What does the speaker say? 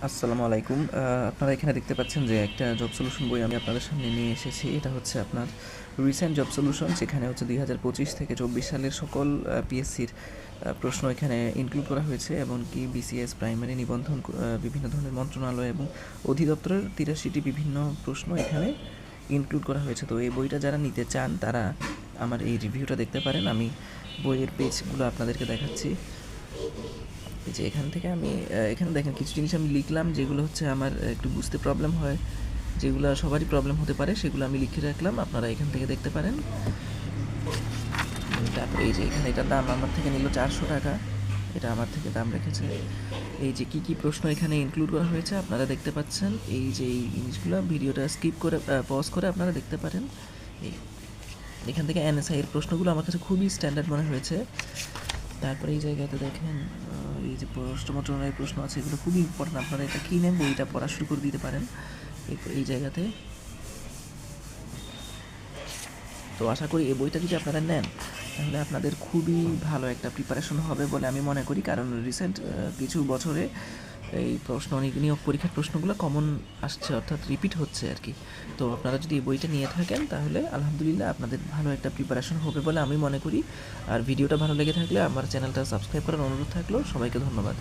আসসালামু আলাইকুম। আপনারা এখানে দেখতে পাচ্ছেন যে একটা জব সলিউশন বই আমি আপনাদের সামনে নিয়ে এসেছি। এটা হচ্ছে আপনার রিসেন্ট জব সলিউশন, যেখানে হচ্ছে 2025 থেকে 24 সালের সকল পিএসসির প্রশ্ন এখানে ইনক্লুড করা হয়েছে, এবং কি বিসিএস, প্রাইমারি, নিবন্ধন, বিভিন্ন ধরনের মন্ত্রণালয় এবং অধিদপ্তরের 83টি বিভিন্ন প্রশ্ন এখানে ইনক্লুড করা হয়েছে। তো এই বইটা যারা নিতে চান তারা আমার এই রিভিউটা দেখতে পারেন। আমি বইয়ের পেজগুলো আপনাদেরকে দেখাচ্ছি। এই যে এখান থেকে আমি এখানে দেখেন কিছু জিনিস আমি লিখলাম যেগুলো হচ্ছে আমার একটু বুঝতে প্রবলেম হয়, যেগুলো সবারই প্রবলেম হতে পারে, সেগুলো আমি লিখে রাখলাম, আপনারা এখান থেকে দেখতে পারেন। তারপরে এই যে এখানে এটার দাম আমার থেকে নিল 400 টাকা, এটা আমার থেকে দাম রেখেছে। এই যে কী প্রশ্ন এখানে ইনক্লুড করা হয়েছে আপনারা দেখতে পাচ্ছেন। এই যে এই জিনিসগুলো ভিডিওটা স্কিপ করে পজ করে আপনারা দেখতে পারেন। এই এখান থেকে এনএসআই এর প্রশ্নগুলো আমার কাছে খুবই স্ট্যান্ডার্ড মনে হয়েছে। তারপরে এই জায়গাতে দেখেন এই যে পররাষ্ট্র মন্ত্রণালয়ের প্রশ্ন আছে, এগুলো খুবই ইম্পর্টেন্ট, আপনারা এটা কিনে বইটা পড়া শুরু করে দিতে পারেন এই জায়গাতে। তো আশা করি এই বইটা যদি আপনারা নেন তাহলে আপনাদের খুবই ভালো একটা প্রিপারেশন হবে বলে আমি মনে করি, কারণ রিসেন্ট কিছু বছরে এই নিয়োগ পরীক্ষার প্রশ্নগুলো কমন আসছে, অর্থাৎ রিপিট হচ্ছে আর কি। তো আপনারা যদি এই বইটা নিয়ে থাকেন তাহলে আলহামদুলিল্লাহ আপনাদের ভালো একটা প্রিপারেশন হবে বলে আমি মনে করি। আর ভিডিওটা ভালো লেগে থাকলে আমার চ্যানেলটা সাবস্ক্রাইব করার অনুরোধ থাকলো। সবাইকে ধন্যবাদ।